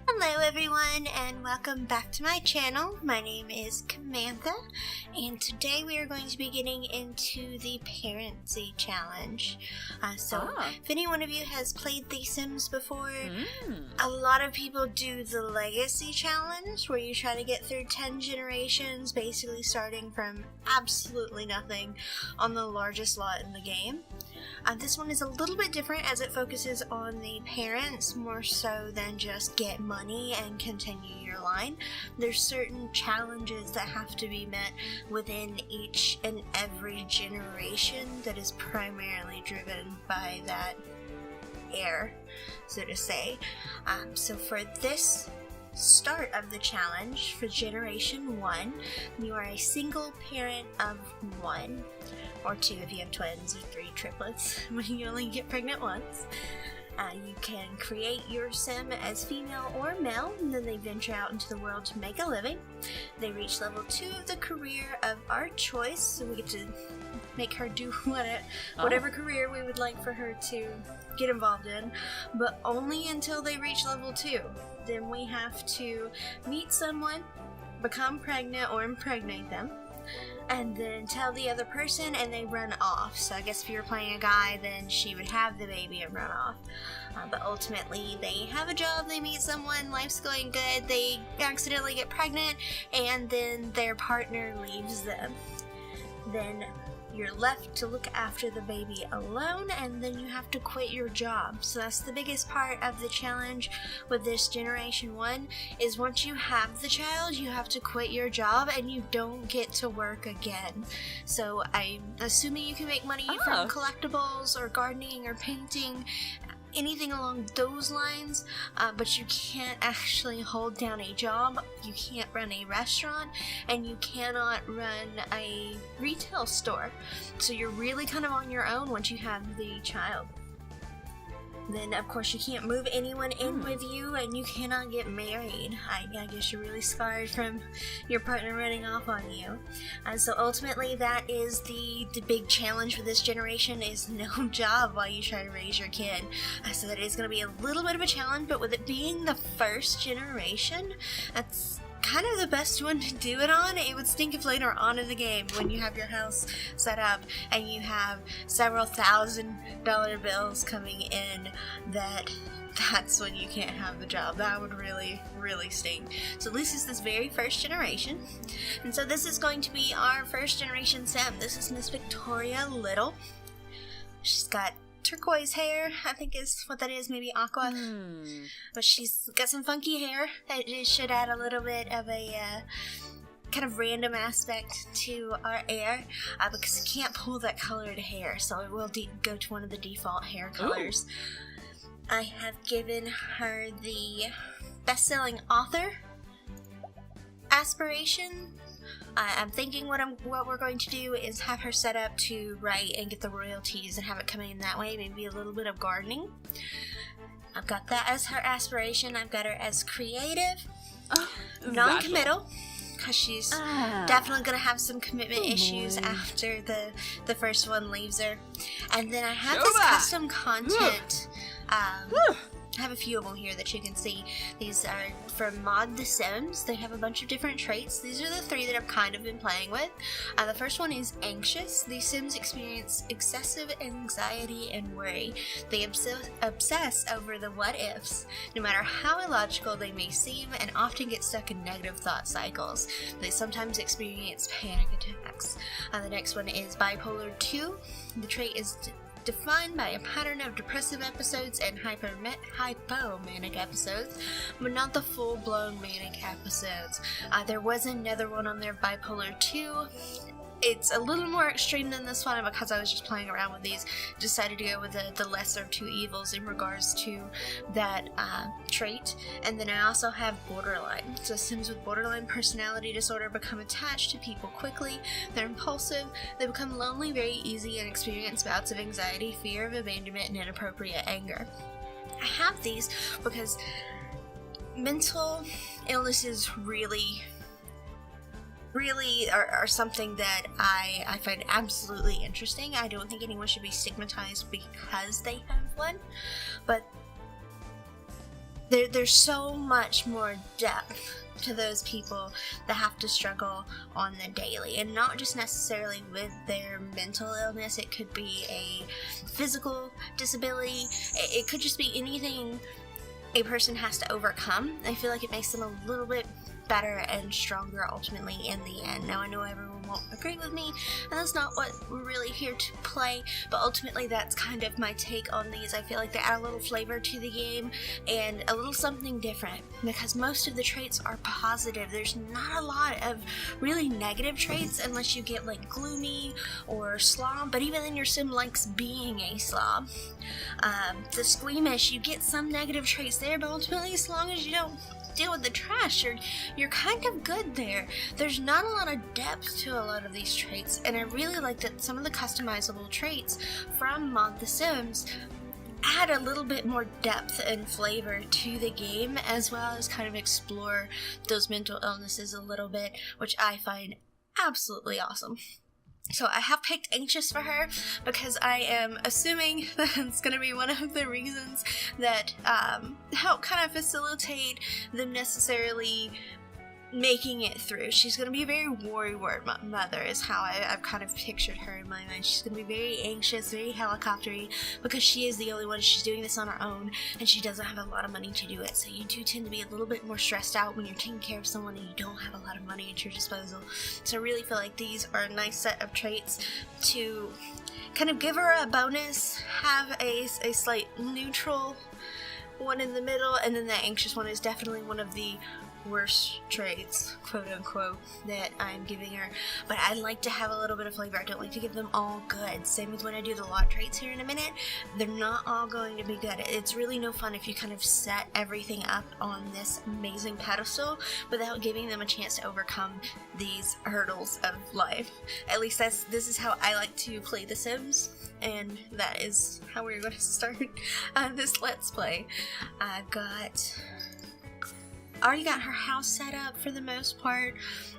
Hello everyone and welcome back to my channel. My name is Camantha and today we are going to be getting into the Parentcy challenge. If any one of you has played The Sims before, a lot of people do the Legacy challenge where you try to get through 10 generations, basically starting from absolutely nothing on the largest lot in the game. This one is a little bit different as it focuses on the parents more so than just get money and continue your line. There's certain challenges that have to be met within each and every generation that is primarily driven by that heir, so to say. So for this start of the challenge, for Generation 1, you are a single parent of 1. Or 2 if you have twins, or 3 triplets, when you only get pregnant once. You can create your sim as female or male, and then they venture out into the world to make a living. They reach level 2 of the career of our choice, so we get to make her do whatever career we would like for her to get involved in, but only until they reach level 2. Then we have to meet someone, become pregnant or impregnate them, and then tell the other person and they run off. So I guess if you were playing a guy, then she would have the baby and run off. But ultimately they have a job, they meet someone, life's going good, they accidentally get pregnant, and then their partner leaves them. Then you're left to look after the baby alone, and then you have to quit your job. So that's the biggest part of the challenge with this Generation 1, is once you have the child, you have to quit your job and you don't get to work again. So I'm assuming you can make money from collectibles or gardening or painting, anything along those lines, but you can't actually hold down a job, you can't run a restaurant, and you cannot run a retail store. So you're really kind of on your own once you have the child. Then, of course, you can't move anyone in with you, and you cannot get married. I guess you're really scarred from your partner running off on you. So ultimately, that is the big challenge for this generation, is no job while you try to raise your kid. So that is going to be a little bit of a challenge, but with it being the first generation, that's kind of the best one to do it on. It would stink if later on in the game, when you have your house set up and you have several $1,000 bills coming in, that's when you can't have the job. That would really, really sting. So at least it's this very first generation. And so this is going to be our first generation sim. This is Miss Victoria Little. She's got turquoise hair, I think is what that is, maybe aqua. But she's got some funky hair. It should add a little bit of a kind of random aspect to our heir, because you can't pull that colored hair, so it will go to one of the default hair colors. I have given her the best-selling author aspiration. I'm thinking what we're going to do is have her set up to write and get the royalties and have it coming in that way, maybe a little bit of gardening. I've got that as her aspiration. I've got her as creative, non-committal, because she's definitely going to have some commitment issues after the first one leaves her. And then I have this custom content. I have a few of them here that you can see. These are from Mod The Sims. They have a bunch of different traits. These are the 3 that I've kind of been playing with. The first one is anxious. These Sims experience excessive anxiety and worry. They obsess over the what-ifs, no matter how illogical they may seem, and often get stuck in negative thought cycles. They sometimes experience panic attacks. The next one is bipolar 2. The trait is defined by a pattern of depressive episodes and hypomanic episodes, but not the full-blown manic episodes. There was another one on there, bipolar 2. It's a little more extreme than this one, because I was just playing around with these, decided to go with the lesser of 2 evils in regards to that trait. And then I also have borderline. So Sims with borderline personality disorder become attached to people quickly, they're impulsive, they become lonely very easy, and experience bouts of anxiety, fear of abandonment, and inappropriate anger. I have these because mental illness is really really are something that I find absolutely interesting. I don't think anyone should be stigmatized because they have one, but there's so much more depth to those people that have to struggle on the daily, and not just necessarily with their mental illness. It could be a physical disability. It could just be anything a person has to overcome. I feel like it makes them a little bit better and stronger ultimately in the end. Now I know everyone won't agree with me, and that's not what we're really here to play, but ultimately that's kind of my take on these. I feel like they add a little flavor to the game and a little something different, because most of the traits are positive. There's not a lot of really negative traits unless you get like gloomy or slob, but even then your sim likes being a slob. The squeamish, you get some negative traits there, but ultimately as long as you don't deal with the trash, you're kind of good there. There's not a lot of depth to a lot of these traits, and I really like that some of the customizable traits from Mod The Sims add a little bit more depth and flavor to the game, as well as kind of explore those mental illnesses a little bit, which I find absolutely awesome. So I have picked anxious for her because I am assuming that it's going to be one of the reasons that help kind of facilitate them necessarily making it through. She's going to be a very worrywart mother is how I've kind of pictured her in my mind. She's going to be very anxious, very helicoptery, because she is the only one. She's doing this on her own, and she doesn't have a lot of money to do it. So you do tend to be a little bit more stressed out when you're taking care of someone and you don't have a lot of money at your disposal. So I really feel like these are a nice set of traits to kind of give her a bonus, have a slight neutral one in the middle, and then the anxious one is definitely one of the worst traits, quote unquote, that I'm giving her. But I like to have a little bit of flavor. I don't like to give them all good. Same with when I do the lot traits here in a minute. They're not all going to be good. It's really no fun if you kind of set everything up on this amazing pedestal without giving them a chance to overcome these hurdles of life. At least this is how I like to play The Sims, and that is how we're going to start this Let's Play. I've already got her house set up for the most part.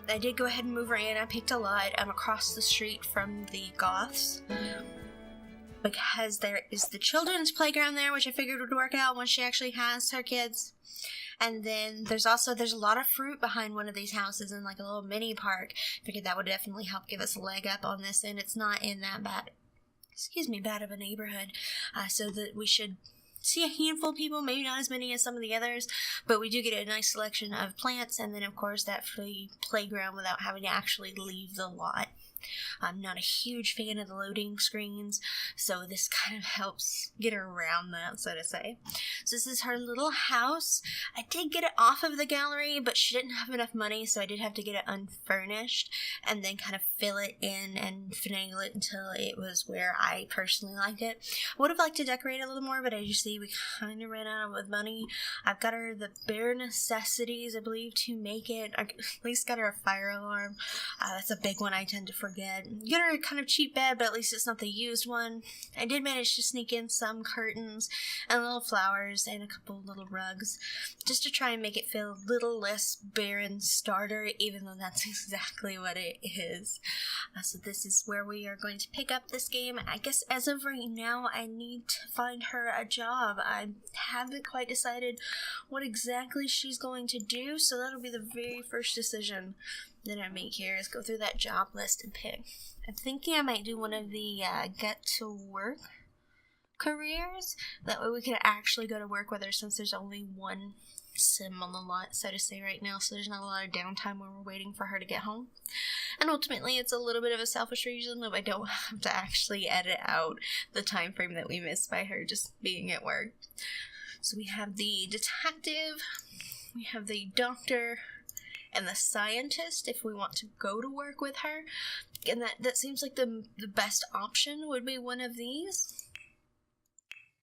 I did go ahead and move her in. I picked a lot. I'm across the street from the Goths because there is the children's playground there, which I figured would work out once she actually has her kids. And then there's a lot of fruit behind one of these houses in like a little mini park. Figured that would definitely help give us a leg up on this, and it's not in that bad of a neighborhood, so that we should see a handful of people, maybe not as many as some of the others, but we do get a nice selection of plants, and then of course that free playground without having to actually leave the lot. I'm not a huge fan of the loading screens, so this kind of helps get her around that, so to say. So this is her little house. I did get it off of the gallery, but she didn't have enough money, so I did have to get it unfurnished and then kind of fill it in and finagle it until it was where I personally liked it. I would have liked to decorate a little more, but as you see, we kind of ran out of money. I've got her the bare necessities, I believe, to make it. I at least got her a fire alarm. That's a big one I tend to forget. Get her a kind of cheap bed, but at least it's not the used one. I did manage to sneak in some curtains and little flowers and a couple little rugs just to try and make it feel a little less barren starter, even though that's exactly what it is. So this is where we are going to pick up this game. I guess as of right now, I need to find her a job. I haven't quite decided what exactly she's going to do, so that'll be the very first decision that I make here, is go through that job list and pick. I'm thinking I might do one of the get to work careers. That way we can actually go to work with her, since there's only one sim on the lot, so to say, right now, so there's not a lot of downtime when we're waiting for her to get home. And ultimately it's a little bit of a selfish reason that I don't have to actually edit out the time frame that we missed by her just being at work. So we have the detective, we have the doctor, and the scientist if we want to go to work with her. And that seems like the best option would be one of these.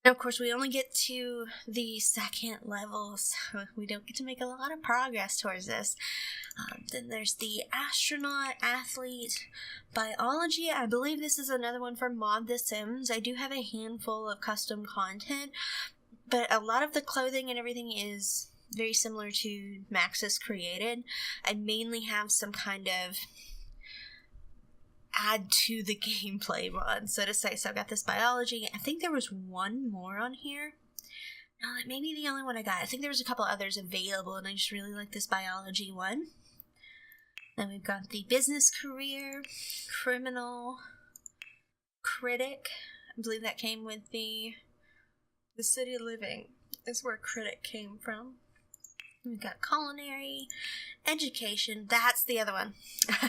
And of course, we only get to the second level, so we don't get to make a lot of progress towards this. Then there's the astronaut, athlete, biology. I believe this is another one from Mod The Sims. I do have a handful of custom content, but a lot of the clothing and everything is very similar to Maxis created. I'd mainly have some kind of add to the gameplay mod, so to say. So I've got this biology. I think there was one more on here. No, that may be the only one I got. I think there was a couple others available, and I just really like this biology one. Then we've got the business career, criminal, critic. I believe that came with the city living is where critic came from. We've got culinary, education. That's the other one.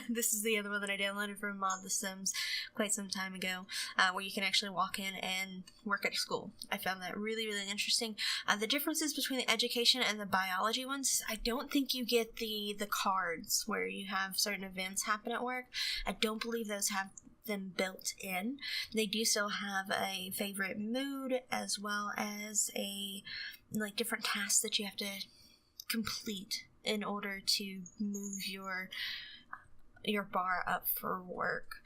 This is the other one that I downloaded from Mod The Sims quite some time ago, where you can actually walk in and work at a school. I found that really, really interesting. The differences between the education and the biology ones, I don't think you get the cards where you have certain events happen at work. I don't believe those have them built in. They do still have a favorite mood, as well as a different tasks that you have to complete in order to move your bar up for work.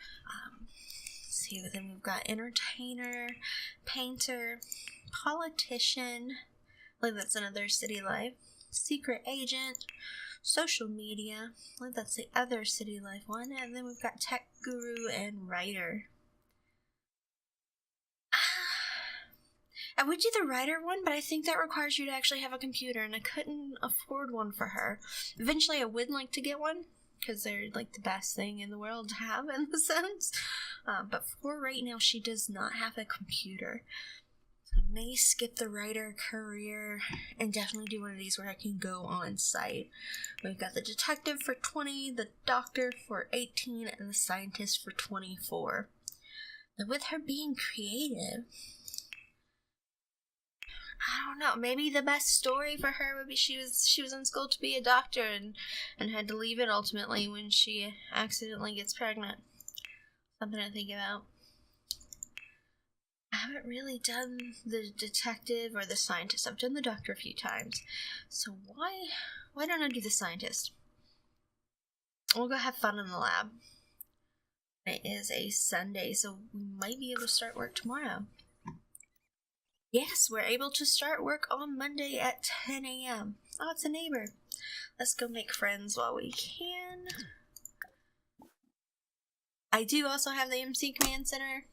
Let's see, then we've got entertainer, painter, politician. I believe that's another city life. Secret agent, social media. I believe that's the other city life one. And then we've got tech guru and writer. I would do the writer one, but I think that requires you to actually have a computer, and I couldn't afford one for her. Eventually I would like to get one, because they're the best thing in the world to have in the Sims. But for right now, she does not have a computer. So I may skip the writer career and definitely do one of these where I can go on site. We've got the detective for 20, the doctor for 18, and the scientist for 24. Now with her being creative, I don't know, maybe the best story for her would be she was in school to be a doctor and had to leave it ultimately when she accidentally gets pregnant. Something to think about. I haven't really done the detective or the scientist. I've done the doctor a few times. So why don't I do the scientist? We'll go have fun in the lab. It is a Sunday, so we might be able to start work tomorrow. Yes, we're able to start work on Monday at 10 a.m. Oh, it's a neighbor. Let's go make friends while we can. I do also have the MC Command Center.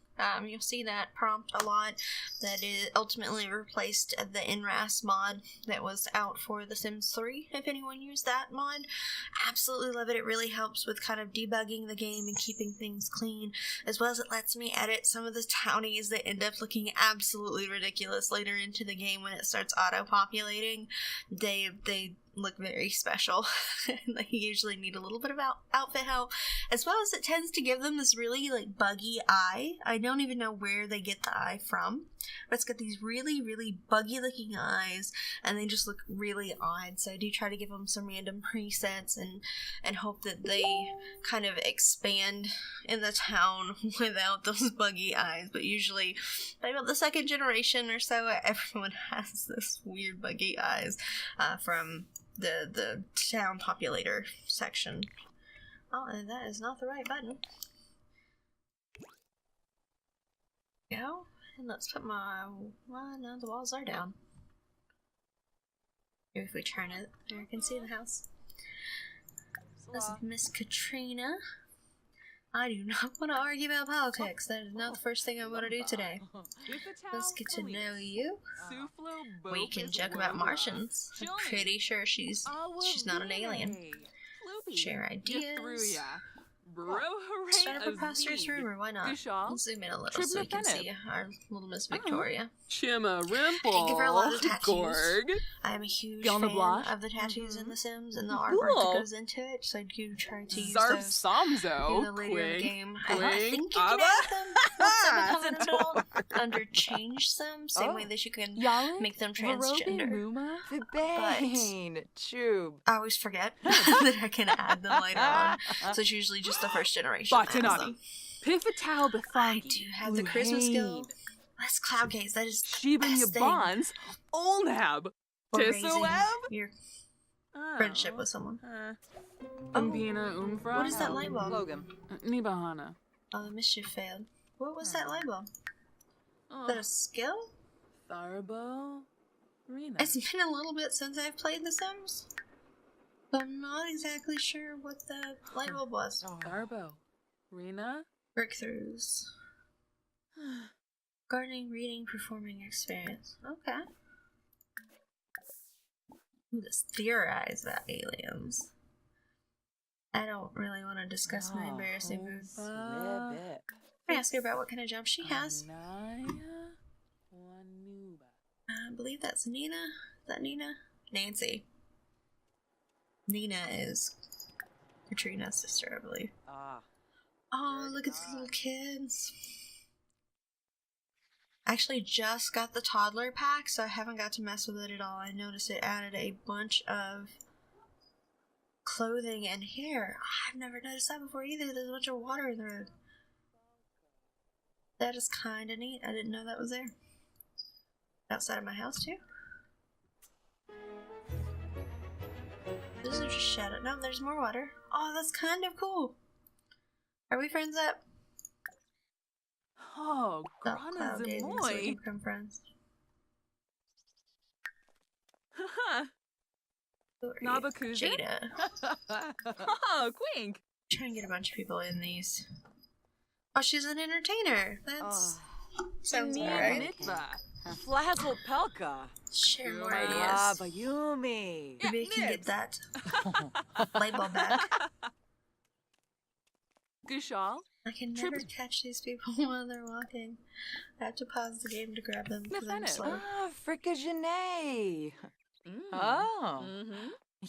You'll see that prompt a lot. That is ultimately replaced the NRAS mod that was out for The Sims 3, if anyone used that mod. Absolutely love it. It really helps with kind of debugging the game and keeping things clean, as well as it lets me edit some of the townies that end up looking absolutely ridiculous later into the game when it starts auto-populating. They look very special. They usually need a little bit of outfit help, as well as it tends to give them this really buggy eye. I don't even know where they get the eye from, but it's got these really, really buggy looking eyes, and they just look really odd. So I do try to give them some random presets and hope that they kind of expand in the town without those buggy eyes. But usually by about the second generation or so, everyone has this weird buggy eyes from the town populator section. Oh, and that is not the right button. Go, and let's put my, well, no, the walls are down. Maybe if we turn it, there I can see the house. This is Miss Katrina. I do not want to argue about politics. That is not the first thing I want to do today. Let's get to know you. We can joke about Martians. I'm pretty sure she's not an alien. Share ideas. Start a preposterous rumor, why not? Let's zoom in a little so we can see our little Miss Victoria. Chimma I give her a lot of Rimple. tattoos. I am a huge fan of the tattoos in The Sims and the artwork that goes into it, so I do try to use Zarf those Samzo. in the later in the game. I Quing, think you can Abba. add them once they become an adult under change them, same way that you can make them transgender. But Chub. I always forget that I can add them later on, so it's usually just the first generation that has them. Pifatao I Bethagi. do have the charisma skill. That's cloud gaze. That is the Sheban best thing Yabons. Olnab. for raising Tisaweb. your friendship with someone. Umpina Umfra. What is that light bulb? Logan. Nibahana. Oh, the mischief failed. What was that light bulb? Is that a skill? Tharbo. Rena. It's been a little bit since I've played The Sims. So I'm not exactly sure what the light bulb was. Garbo. Rena. Breakthroughs. Gardening, reading, performing experience. Okay. Let's theorize about aliens. I don't really want to discuss my embarrassing moves. I'm gonna ask her about what kind of job she has. I believe that's Nina. Is that Nina? Nancy. Nina is Katrina's sister, I believe. Oh, look at the little kids. I actually just got the toddler pack, so I haven't got to mess with it at all. I noticed it added a bunch of clothing and hair. I've never noticed that before either. There's a bunch of water in the road. That is kind of neat. I didn't know that was there. Outside of my house, too. Those are just shadow. No, there's more water. Oh, that's kind of cool. Are we friends up? Oh, Grana Zemoy. Become friends. Haha. Nabakuza. Jada. Oh, Quink. Trying to get a bunch of people in these. Oh, she's an entertainer. That's sounds alright. Flazzle Pelka. Share more ideas. Bayumi. Maybe we can get that label back. Gushal. I can never catch these people while they're walking. I have to pause the game to grab them because I'm slow. Fricka Oh.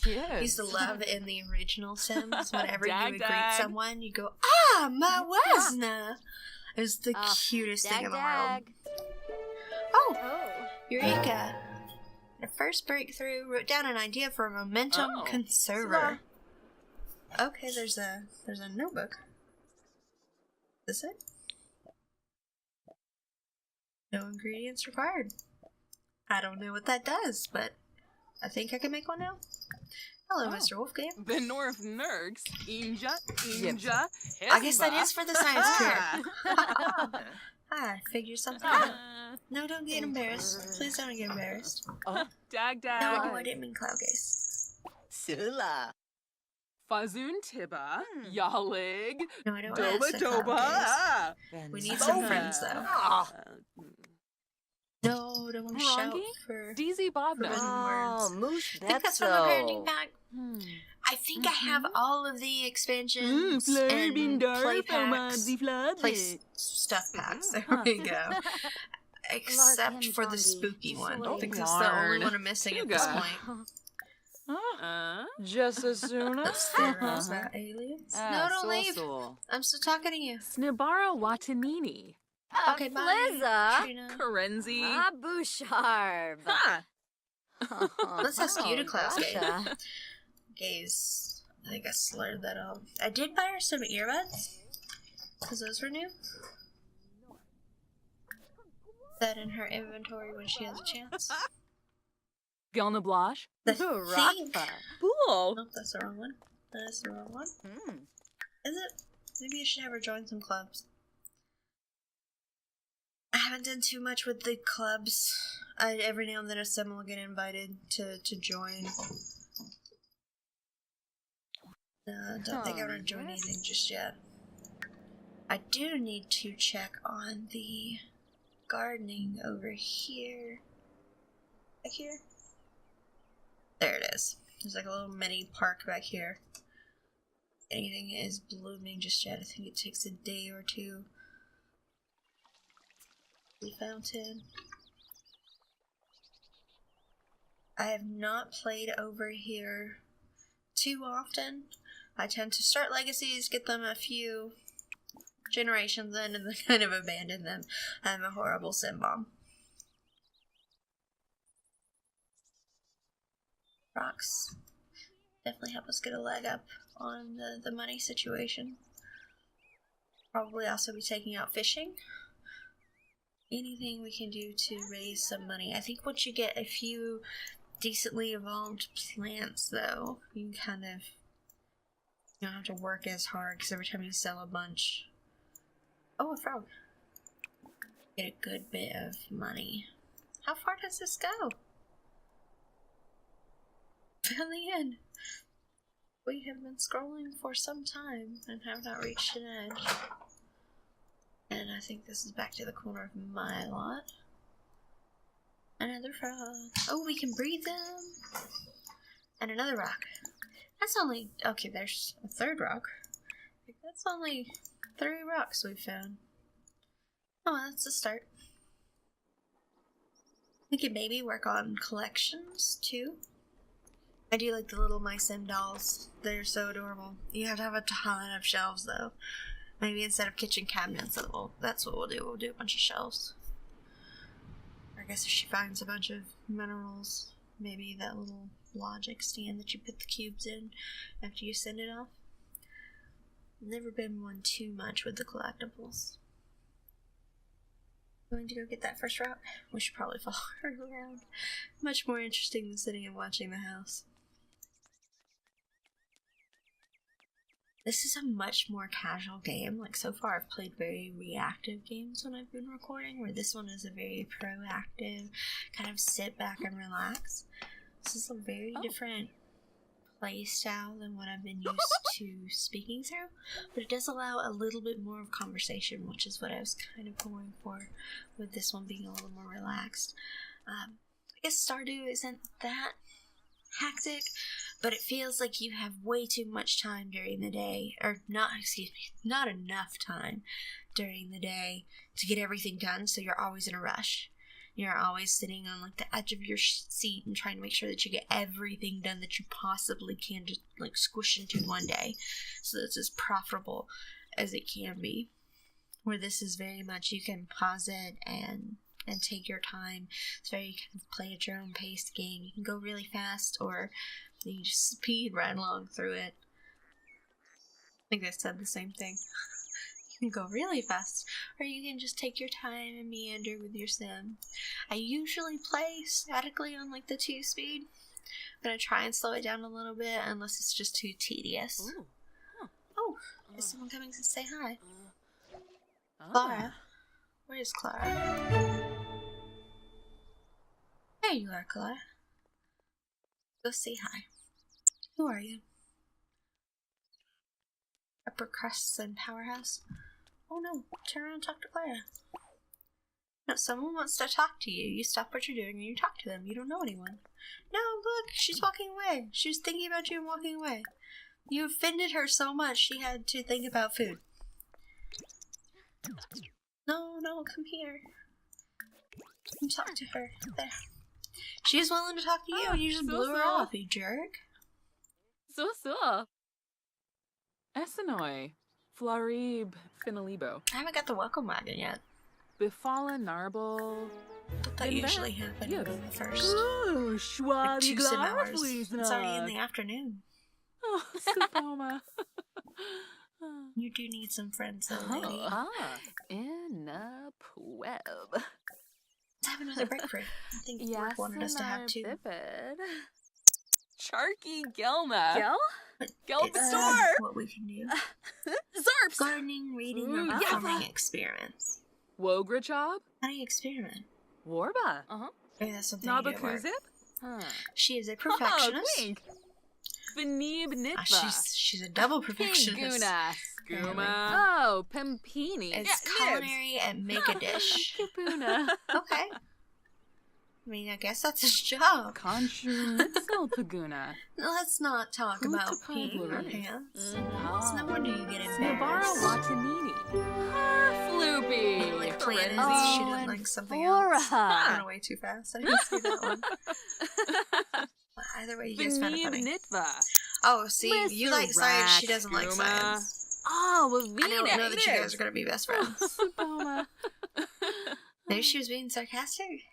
Yes. I used to love in the original Sims, whenever you would greet someone, you go, my Wesna! It was the cutest thing in the world. Oh! Eureka! The first breakthrough, wrote down an idea for a momentum conserver. Okay, there's a notebook. Is this it? No ingredients required. I don't know what that does, but I think I can make one now. Hello, Mr. Wolfgang. The North Nergs. Inja. I guess that is for the science career. I figured something out. No, don't get embarrassed. Please don't get embarrassed. Dag. No, I didn't mean cloud gaze. Sula. Fazoon Tiba. Yalig. No, I don't want to Doba. We need some friends, though. No, don't want to shout for DZ Bobna. Moosh I think that's from the parenting pack. I think I have all of the expansions and play packs, play stuff packs. There we go. Except for the spooky one. I think that's the only one I'm missing at this point. Just as soon as theorize about aliens. No, don't leave. I'm still talking to you. Snibara Watanini. Okay, bye. Karenzi. Busharb. Let's ask you to class gaze. I think I slurred that up. I did buy her some earbuds, because those were new. That in her inventory when she has a chance. Gelna Blash. The think. Cool. Nope, that's the wrong one. That is the wrong one. Is it? Maybe I should have her join some clubs. I haven't done too much with the clubs. Every now and then someone will get invited to join. Don't think I want to join anything just yet. I do need to check on the gardening over here. Back here? There it is. There's like a little mini park back here. Anything is blooming just yet. I think it takes a day or two. The fountain. I have not played over here too often. I tend to start legacies, get them a few generations in, and then kind of abandon them. I'm a horrible sim bomb. Rocks definitely help us get a leg up on the money situation. Probably also be taking out fishing. Anything we can do to raise some money. I think once you get a few decently evolved plants, though, you can kind of, you don't have to work as hard, because every time you sell a bunch... Oh, a frog. Get a good bit of money. How far does this go? Fill the end. We have been scrolling for some time and have not reached an edge. And I think this is back to the corner of my lot. Another frog. Oh, we can breed them. And another rock. That's only... Okay, there's a third rock. That's only 3 rocks we've found. Oh, well, that's a start. We could maybe work on collections, too. I do like the little My Sim dolls. They're so adorable. You have to have a ton of shelves, though. Maybe instead of kitchen cabinets, that's what we'll do. We'll do a bunch of shelves. I guess if she finds a bunch of minerals, maybe that little logic stand that you put the cubes in after you send it off. Never been one too much with the collectibles. Going to go get that first rock? We should probably follow her around. Much more interesting than sitting and watching the house. This is a much more casual game. Like, so far I've played very reactive games when I've been recording, where this one is a very proactive, kind of sit back and relax. This is a very different play style than what I've been used to speaking through, but it does allow a little bit more of conversation, which is what I was kind of going for with this one being a little more relaxed. I guess Stardew isn't that hectic, but it feels like you have way too much time during the day, or not enough time during the day to get everything done, so you're always in a rush. You're always sitting on like the edge of your seat and trying to make sure that you get everything done that you possibly can, just like squish into one day, so that it's as profitable as it can be. Where this is very much, you can pause it and take your time. It's very kind of play at your own pace game. You can go really fast, or you can just speed right along through it. I think I said the same thing. You can go really fast, or you can just take your time and meander with your sim. I usually play statically on like the 2 speed. I'm gonna try and slow it down a little bit, unless it's just too tedious. Ooh. Huh. Oh, is someone coming to say hi? Clara? Where's Clara? There you are, Clara. Go say hi. Who are you? Upper Crusts and Powerhouse? Oh no, turn around and talk to Clara. No, someone wants to talk to you. You stop what you're doing and you talk to them. You don't know anyone. No, look, she's walking away. She was thinking about you and walking away. You offended her so much she had to think about food. No, come here. Come talk to her. There. She was willing to talk to you and you just blew her off, you jerk. So. Essenoi. Flarib Finalibo. I haven't got the welcome wagon yet. Bifala Narble. But that usually happens on the first. Ooh, Like Schwab 2 sim hours. It's already in the afternoon. Oh, Supoma. You do need some friends though, lady. In a web. Let's have another breakthrough. I think Work wanted us to have 2. Charky Gelma. Gel? Gelma It's store. what we can do. Zarps. Gardening, reading, Ooh, or yeah. performing experiments. Wogra job. How do you experiment? Warba. Maybe that's something you do at work. Nabakuzip. She is a perfectionist. Gwink. Benib Nitva. She's a double perfectionist. Piguna. Apparently. Skooma. Oh, Pimpini. It's culinary and make a dish. Kipuna. Okay. I mean, I guess that's his job. Conchu Mitzel Paguna. Let's not talk about Hootapai peeing our Blue. pants. It's no wonder you get Snabara embarrassed. Watanini. Floopy. Like planets, Forenzy. she didn't like something else. I went away too fast. I didn't see that one. Either way, you guys found it funny. Nitva. Oh, see, you like science, she doesn't like Raxuma. science. Oh, I don't know that you guys are going to be best friends. Maybe she was being sarcastic.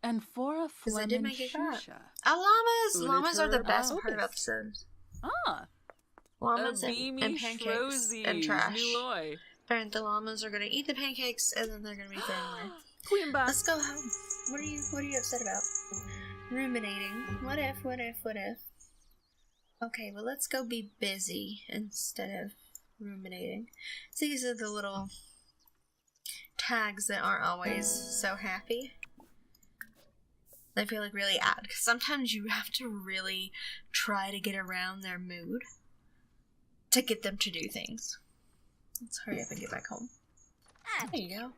And for a Because I did make it up. Shusha. Llamas! Llamas are the Uliter best Albus. part about The Sims. Ah. Llamas and Beamy pancakes Shrozy. and trash. Nuloy. Apparently the llamas are going to eat the pancakes and then they're going to be thrown away. Quimba. Let's go home. What are you upset about? Ruminating. What if? Okay, well let's go be busy instead of ruminating. So these are the little tags that aren't always so happy. I feel like really add, because sometimes you have to really try to get around their mood to get them to do things. Let's hurry up and get back home. There you go.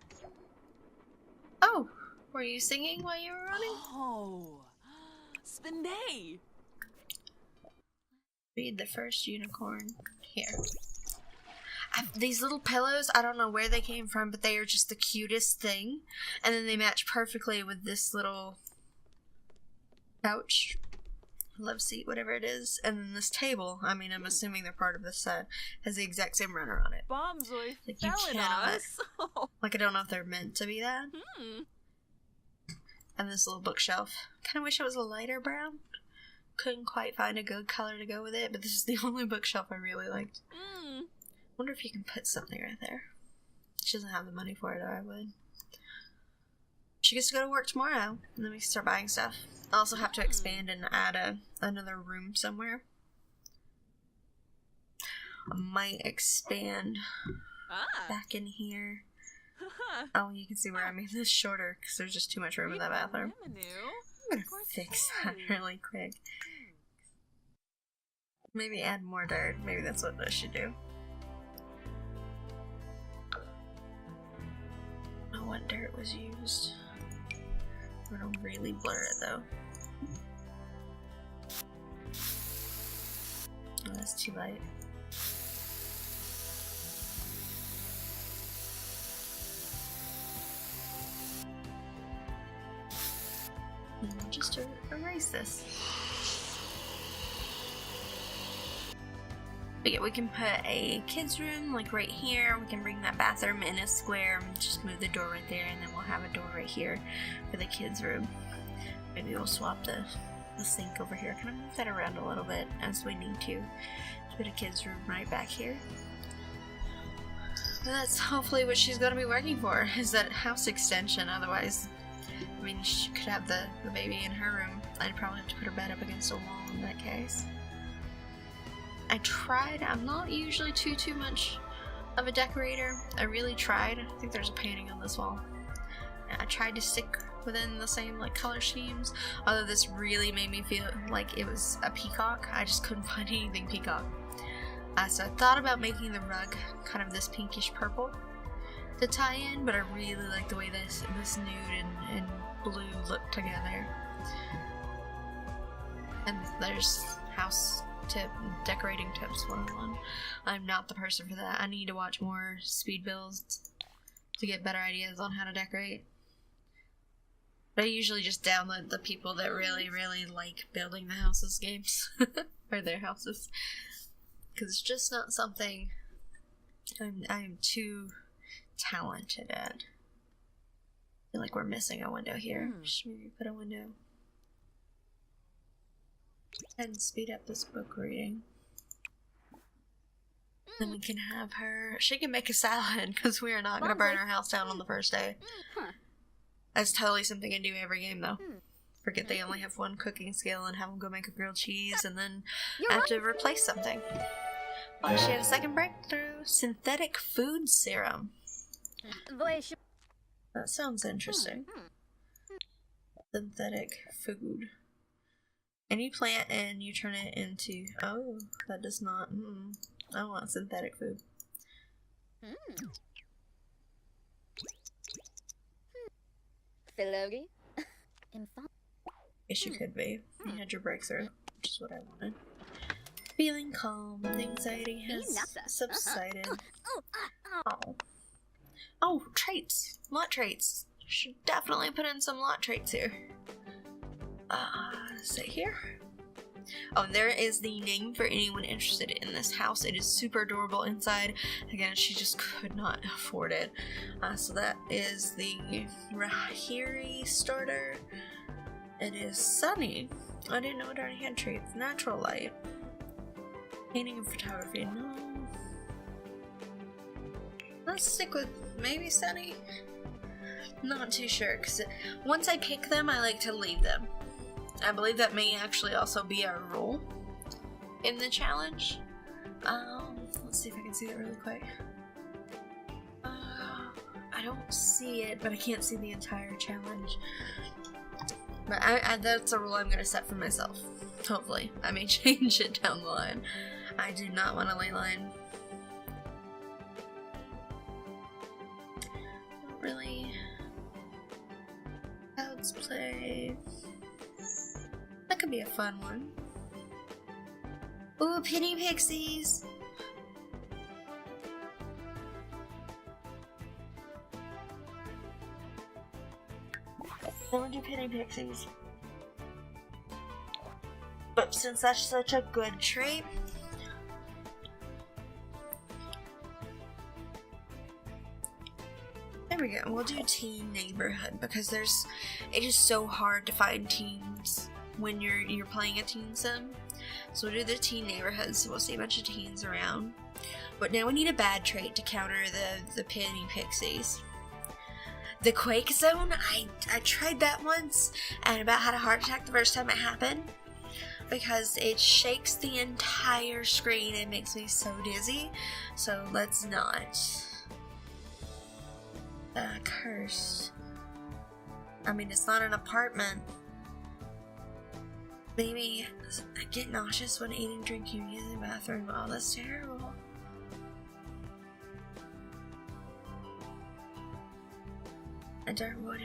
Oh, were you singing while you were running? Oh, Spinay. Read the first unicorn. Here. These little pillows, I don't know where they came from, but they are just the cutest thing. And then they match perfectly with this little couch, love seat, whatever it is. And then this table, I mean, I'm assuming they're part of this set, has the exact same runner on it. Bombsoy Like, you cannot, like, I don't know if they're meant to be that. And this little bookshelf. Kind of wish it was a lighter brown. Couldn't quite find a good color to go with it, but this is the only bookshelf I really liked. Wonder if you can put something right there. She doesn't have the money for it, or I would. She gets to go to work tomorrow, and then we can start buying stuff. I also have to expand and add another room somewhere. I might expand back in here. Oh, you can see where I made this shorter, because there's just too much room in that bathroom. I'm gonna fix that really quick. Maybe add more dirt. Maybe that's what I should do. I don't know what dirt was used. I'm gonna really blur it though. Oh, that's too light. And just erase this. But yeah, we can put a kid's room like right here. We can bring that bathroom in a square and just move the door right there, and then we'll have a door right here for the kids' room. Maybe we'll swap the sink over here. Kind of move that around a little bit as we need to. Put a kid's room right back here. But that's hopefully what she's going to be working for, is that house extension. Otherwise, I mean, she could have the baby in her room. I'd probably have to put her bed up against a wall in that case. I tried. I'm not usually too much of a decorator. I really tried. I think there's a painting on this wall. I tried to stick within the same like color schemes, although this really made me feel like it was a peacock. I just couldn't find anything peacock. So I thought about making the rug kind of this pinkish purple to tie in, but I really like the way this nude and blue look together. And there's house tip, decorating tips 101. I'm not the person for that. I need to watch more speed builds to get better ideas on how to decorate. But I usually just download the people that really like building the houses games. Or their houses. Because it's just not something I'm too talented at. I feel like we're missing a window here. Should maybe put a window. And speed up this book reading. Then we can have her. She can make a salad because we are not going to burn our house down on the first day. That's totally something I do every game though. Forget they only have one cooking skill and have them go make a grilled cheese and then I have to replace something. Oh, she had a second breakthrough. Synthetic food serum. That sounds interesting. Synthetic food. Any plant and you turn it into... Oh, that does not... I want synthetic food. Guess you could be. You had your breakthrough, which is what I wanted. Feeling calm. The anxiety has subsided. Oh. Oh, traits. Lot traits. Should definitely put in some lot traits here. Say here. Oh, there is the name for anyone interested in this house. It is super adorable inside. Again, she just could not afford it. So that is the Rahiri starter. It is sunny. I didn't know it already had traits. Natural light. Painting and photography. No. Let's stick with maybe sunny. Not too sure, because once I pick them, I like to leave them. I believe that may actually also be our rule in the challenge. Let's see if I can see that really quick. I don't see it, but I can't see the entire challenge. But that's a rule I'm going to set for myself. Hopefully. I may change it down the line. I do not want to ley line. Not really. Let's play. That could be a fun one. Ooh, penny pixies! I want to do penny pixies. But since that's such a good trait, there we go. We'll do teen neighborhood because it is so hard to find teens when you're playing a teen sim. So we'll do the teen neighborhood, so we'll see a bunch of teens around. But now we need a bad trait to counter the penny pixies. The quake zone, I tried that once and about had a heart attack the first time it happened because it shakes the entire screen and makes me so dizzy. So let's not. Cursed. I mean, it's not an apartment. Maybe I get nauseous when eating, drinking, using the bathroom. Oh, that's terrible. A dark wood.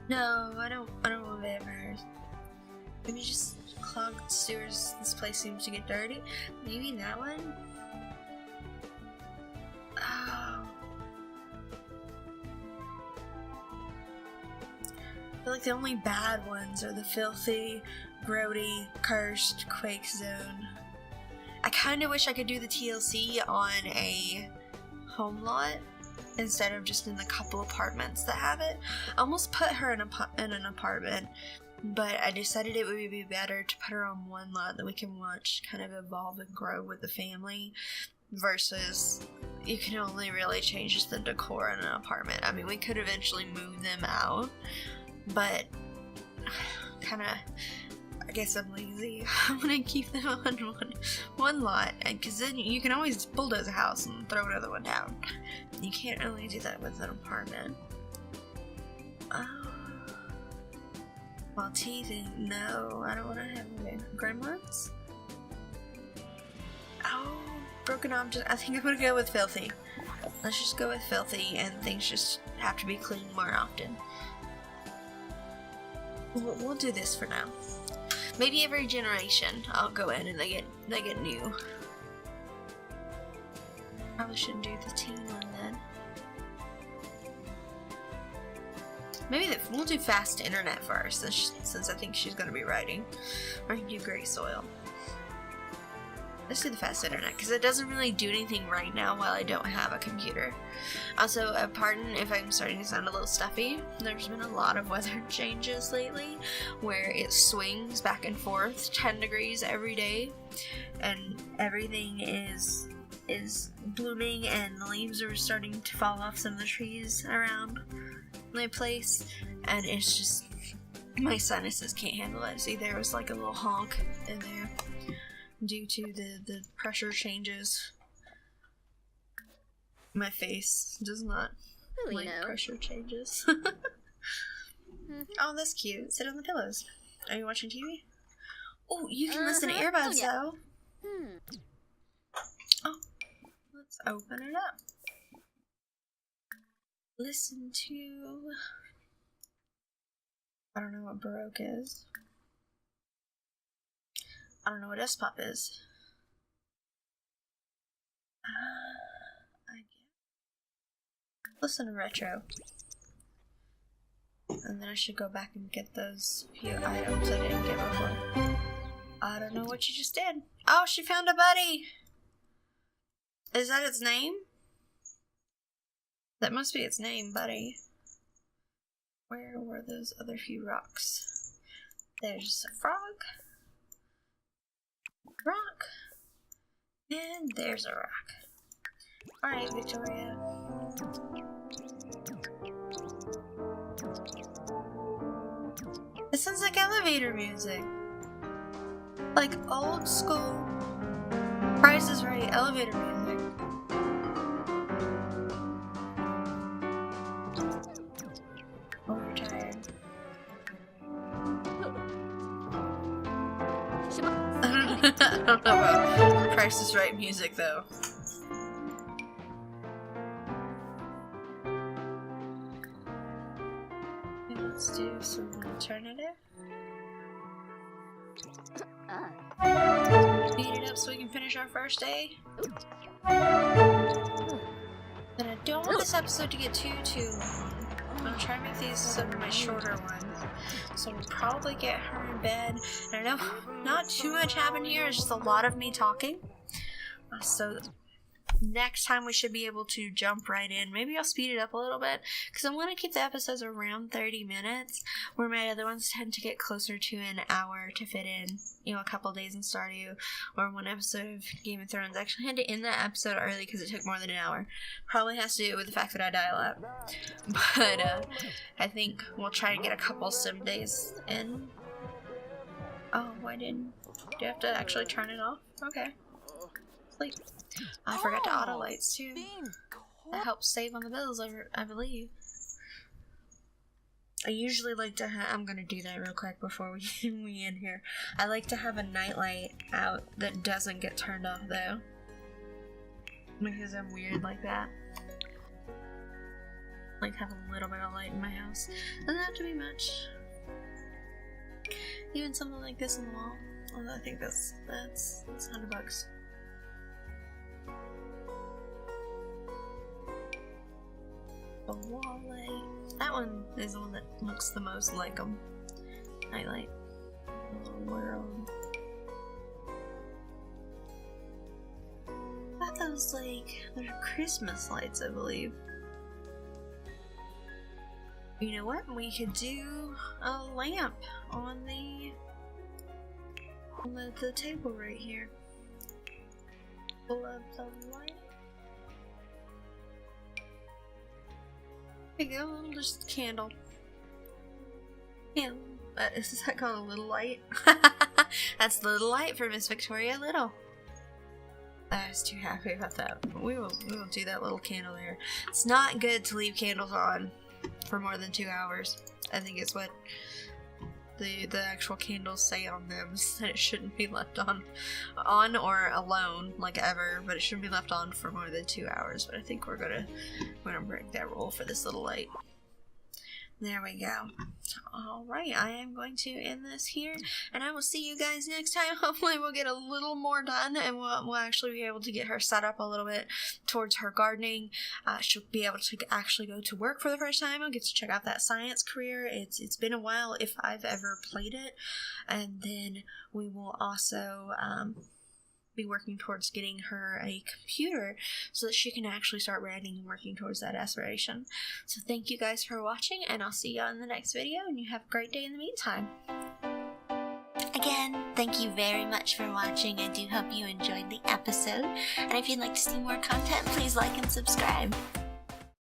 No, I don't want vampires. Maybe just clogged sewers. This place seems to get dirty. Maybe that one? Oh. I feel like the only bad ones are the filthy, grody, cursed, quake zone. I kind of wish I could do the TLC on a home lot instead of just in the couple apartments that have it. I almost put her in an apartment, but I decided it would be better to put her on one lot that we can watch kind of evolve and grow with the family versus you can only really change just the decor in an apartment. I mean, we could eventually move them out, but kind of, I guess I'm lazy. I want to keep them on one lot, because then you can always bulldoze a house and throw another one down. You can't really do that with an apartment. While teething, no, I don't want to have gremlins. Oh, broken object. I think I'm gonna go with filthy. Let's just go with filthy, and things just have to be cleaned more often. We'll do this for now. Maybe every generation I'll go in and they get new. Probably shouldn't do the teen one then. Maybe we'll do fast internet first, since I think she's gonna be writing. Or I can do gray soil. Let's do the fast internet, because it doesn't really do anything right now while I don't have a computer. Also, pardon if I'm starting to sound a little stuffy. There's been a lot of weather changes lately, where it swings back and forth 10 degrees every day, and everything is blooming, and the leaves are starting to fall off some of the trees around my place, and it's just, my sinuses can't handle it. See, there was like a little honk in there due to the pressure changes. My face does not like pressure changes. Oh, that's cute. Sit on the pillows. Are you watching TV? Oh, you can listen to earbuds though. Oh, let's open it up. Listen to... I don't know what Baroque is. I don't know what S-pop is. I guess. Listen to retro. And then I should go back and get those few items I didn't get before. I don't know what you just did. Oh, she found a buddy! Is that its name? That must be its name, buddy. Where were those other few rocks? There's a frog. Rock. And there's a rock. Alright, Victoria. This sounds like elevator music. Like old school Price is Right elevator music. Oh, we're tired. don't know about Price is Right music though. Okay, let's do some alternative. Speed it up so we can finish our first day. But I don't want this episode to get too long. I'm gonna try to make these some of my shorter ones. So we'll probably get her in bed. I know not too much happened here, it's just a lot of me talking. So next time we should be able to jump right in. Maybe I'll speed it up a little bit because I want to keep the episodes around 30 minutes, where my other ones tend to get closer to an hour to fit in, a couple days in Stardew, or one episode of Game of Thrones. I actually had to end that episode early because it took more than an hour. Probably has to do with the fact that I dial up. But I think we'll try to get a couple sim days in. Oh, do you have to actually turn it off? Okay. Sleep. I forgot to auto lights too. That helps save on the bills, I believe. I usually like to I'm gonna do that real quick before we end here. I like to have a nightlight out that doesn't get turned off though, because I'm weird like that. I like to have a little bit of light in my house. Doesn't have to be much. Even something like this on the wall. Although I think that's $100. A wall light. That one is the one that looks the most like them. Nightlight. World. I thought those they're Christmas lights, I believe. You know what? We could do a lamp on the table right here. Pull up the light. There you go, just a candle. Candle. Is that called a little light? That's the little light for Miss Victoria Little. I was too happy about that. We will do that little candle there. It's not good to leave candles on for more than 2 hours. I think it's what the actual candles say on them, that it shouldn't be left on or alone like ever, but it shouldn't be left on for more than 2 hours. But I think we're gonna break that rule for this little light. There we go. Alright, I am going to end this here, and I will see you guys next time. Hopefully we'll get a little more done, and we'll actually be able to get her set up a little bit towards her gardening. She'll be able to actually go to work for the first time. I'll get to check out that science career. It's been a while if I've ever played it. And then we will also be working towards getting her a computer so that she can actually start writing and working towards that aspiration. So thank you guys for watching, and I'll see you on the next video, and you have a great day in the meantime. Again, thank you very much for watching. I do hope you enjoyed the episode, and if you'd like to see more content, please like and subscribe.